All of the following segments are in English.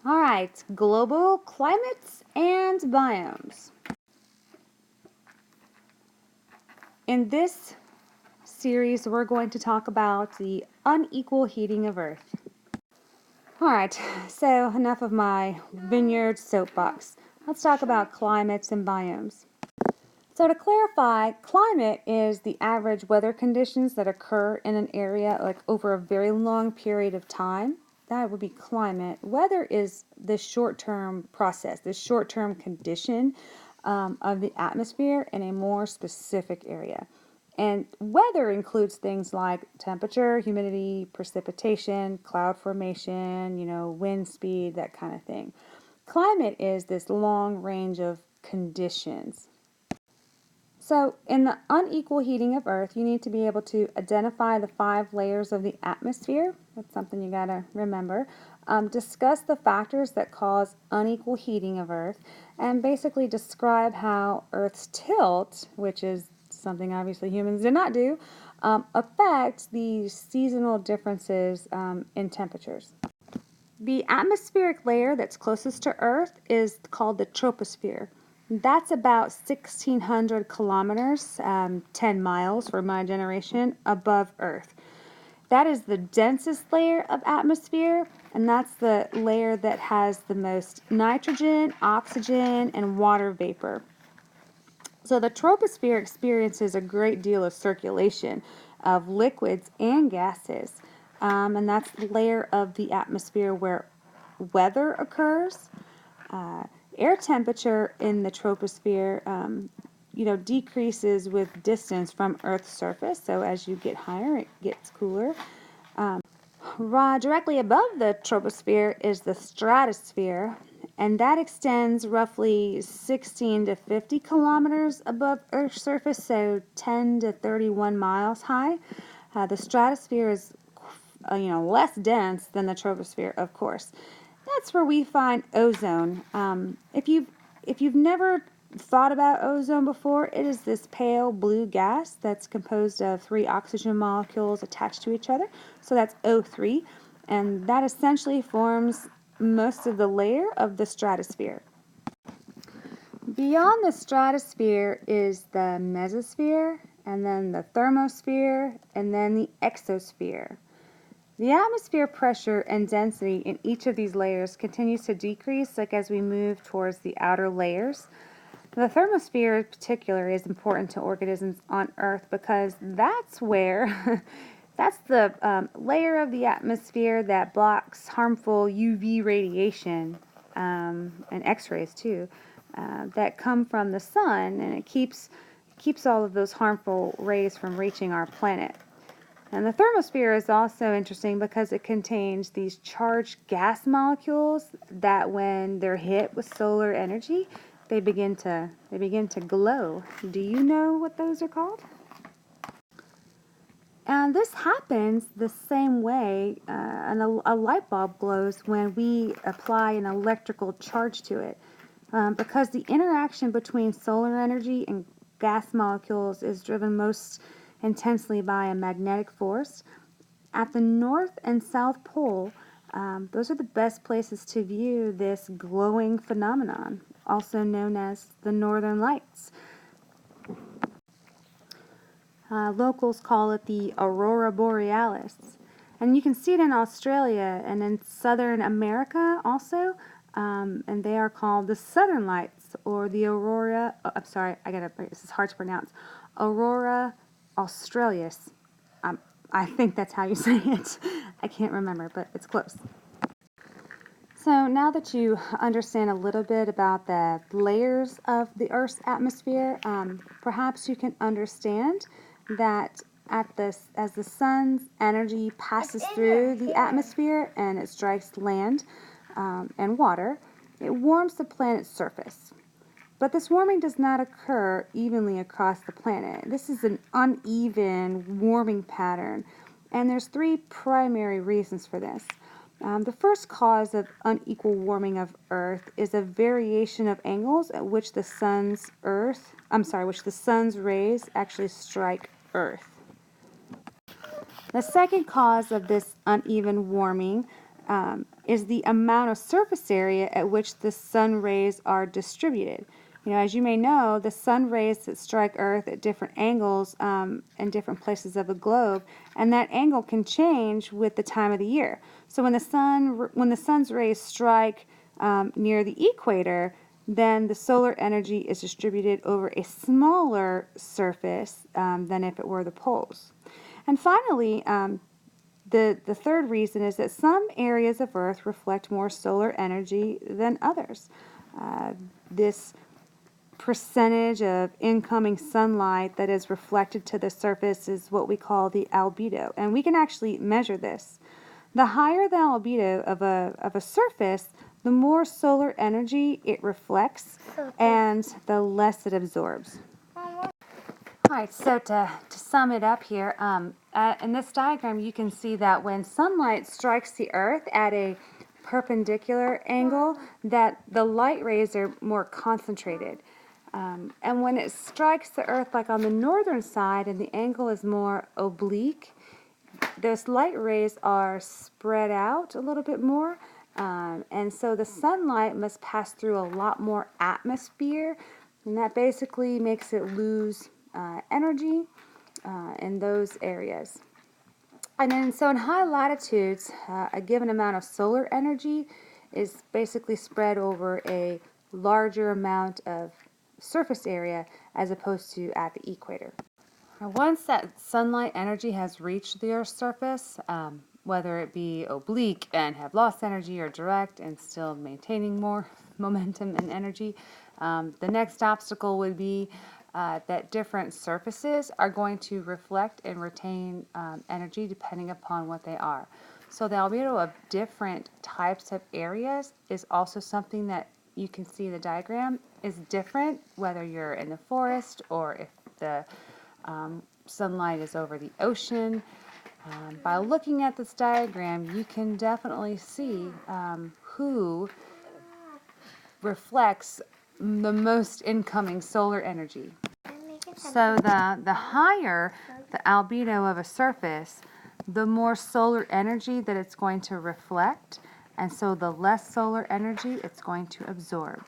All right, global climates and biomes. In this series, we're going to talk about the unequal heating of Earth. All right, so enough of my vineyard soapbox. Let's talk about climates and biomes. So to clarify, climate is the average weather conditions that occur in an area like over a very long period of time. That would be climate. Weather is the short-term process, the short-term condition of the atmosphere in a more specific area. And weather includes things like temperature, humidity, precipitation, cloud formation, wind speed, that kind of thing. Climate is this long range of conditions. So, in the unequal heating of Earth, you need to be able to identify the 5 layers of the atmosphere. That's something you gotta remember. Discuss the factors that cause unequal heating of Earth, and basically describe how Earth's tilt, which is something obviously humans did not do, affects the seasonal differences in temperatures. The atmospheric layer that's closest to Earth is called the troposphere. That's about 1,600 kilometers, 10 miles for my generation, above Earth. That is the densest layer of atmosphere, and that's the layer that has the most nitrogen, oxygen, and water vapor. So the troposphere experiences a great deal of circulation of liquids and gases, and that's the layer of the atmosphere where weather occurs. Air temperature in the troposphere, decreases with distance from Earth's surface. So as you get higher, it gets cooler. Directly above the troposphere is the stratosphere, and that extends roughly 16 to 50 kilometers above Earth's surface, so 10 to 31 miles high. The stratosphere is, less dense than the troposphere, of course. That's where we find ozone. If you've never thought about ozone before, it is this pale blue gas that's composed of 3 oxygen molecules attached to each other. So that's O3, and that essentially forms most of the layer of the stratosphere. Beyond the stratosphere is the mesosphere, and then the thermosphere, and then the exosphere. The atmosphere pressure and density in each of these layers continues to decrease as we move towards the outer layers. The thermosphere in particular is important to organisms on Earth because that's where, that's the layer of the atmosphere that blocks harmful UV radiation and X-rays too that come from the sun, and it keeps all of those harmful rays from reaching our planet. And the thermosphere is also interesting because it contains these charged gas molecules that when they're hit with solar energy, they begin to glow. Do you know what those are called? And this happens the same way a light bulb glows when we apply an electrical charge to it. Because the interaction between solar energy and gas molecules is driven most intensely by a magnetic force. At the North and South Pole, those are the best places to view this glowing phenomenon, also known as the Northern Lights. Locals call it the Aurora Borealis. And you can see it in Australia and in Southern America also, and they are called the Southern Lights, or the Aurora, this is hard to pronounce, Aurora Australis. I think that's how you say it. I can't remember, but it's close. So now that you understand a little bit about the layers of the Earth's atmosphere, perhaps you can understand that as the sun's energy passes through the atmosphere and it strikes land and water, it warms the planet's surface. But this warming does not occur evenly across the planet. This is an uneven warming pattern, and there's 3 primary reasons for this. The first cause of unequal warming of Earth is a variation of angles at which the sun's rays actually strike Earth. The second cause of this uneven warming is the amount of surface area at which the sun rays are distributed. You know, as you may know, the sun rays that strike Earth at different angles in different places of the globe, and that angle can change with the time of the year. So when the sun's rays strike near the equator, then the solar energy is distributed over a smaller surface than if it were the poles. And finally, the third reason is that some areas of Earth reflect more solar energy than others. This percentage of incoming sunlight that is reflected to the surface is what we call the albedo, and we can actually measure this. The higher the albedo of a surface, the more solar energy it reflects and the less it absorbs. Alright, so to sum it up here, in this diagram you can see that when sunlight strikes the Earth at a perpendicular angle, that the light rays are more concentrated. And when it strikes the Earth like on the northern side and the angle is more oblique, those light rays are spread out a little bit more. And so the sunlight must pass through a lot more atmosphere, and that basically makes it lose energy in those areas. And then so in high latitudes, a given amount of solar energy is basically spread over a larger amount of surface area as opposed to at the equator. Now, once that sunlight energy has reached the Earth's surface, whether it be oblique and have lost energy or direct and still maintaining more momentum and energy, the next obstacle would be that different surfaces are going to reflect and retain energy depending upon what they are. So the albedo of different types of areas is also something that you can see in the diagram is different whether you're in the forest or if the sunlight is over the ocean. By looking at this diagram, you can definitely see who reflects the most incoming solar energy. So the higher the albedo of a surface, the more solar energy that it's going to reflect, and so the less solar energy it's going to absorb.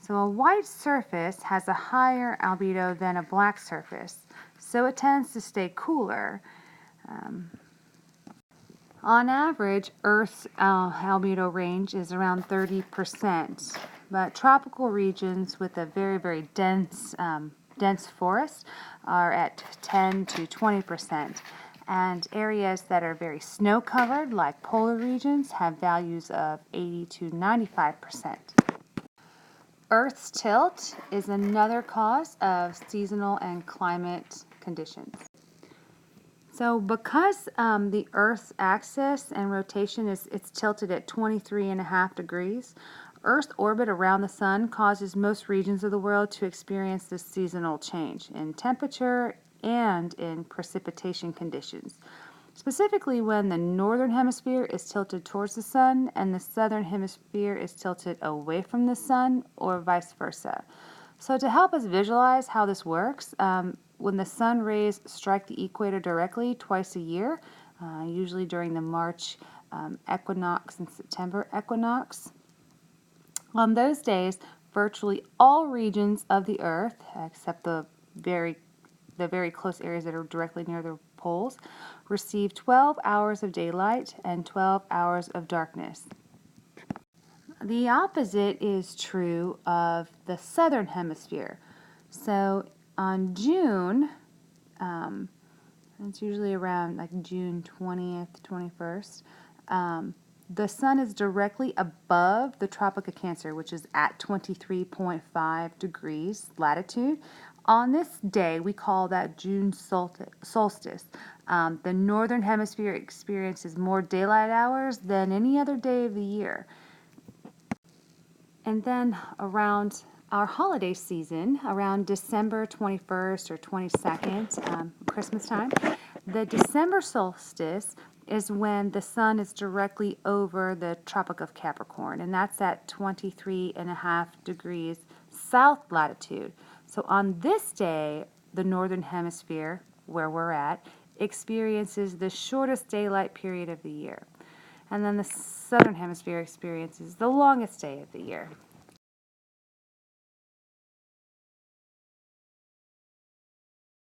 So a white surface has a higher albedo than a black surface, so it tends to stay cooler. On average, Earth's albedo range is around 30%, but tropical regions with a very, very dense forest are at 10 to 20%, and areas that are very snow-covered, like polar regions, have values of 80 to 95%. Earth's tilt is another cause of seasonal and climate conditions. So because the Earth's axis and rotation it's tilted at 23.5 degrees, Earth's orbit around the sun causes most regions of the world to experience this seasonal change in temperature and in precipitation conditions. Specifically when the northern hemisphere is tilted towards the sun and the southern hemisphere is tilted away from the sun, or vice versa. So to help us visualize how this works, when the sun rays strike the equator directly twice a year, usually during the March equinox and September equinox, on those days, virtually all regions of the Earth, except the very close areas that are directly near the poles, receive 12 hours of daylight and 12 hours of darkness. The opposite is true of the southern hemisphere. So on June, it's usually around like June 20th, 21st, the sun is directly above the Tropic of Cancer, which is at 23.5 degrees latitude. On this day, we call that June solstice. The northern hemisphere experiences more daylight hours than any other day of the year. And then around our holiday season, around December 21st or 22nd, Christmas time, the December solstice is when the sun is directly over the Tropic of Capricorn, and that's at 23.5 degrees south latitude. So on this day, the northern hemisphere, where we're at, experiences the shortest daylight period of the year. And then the southern hemisphere experiences the longest day of the year.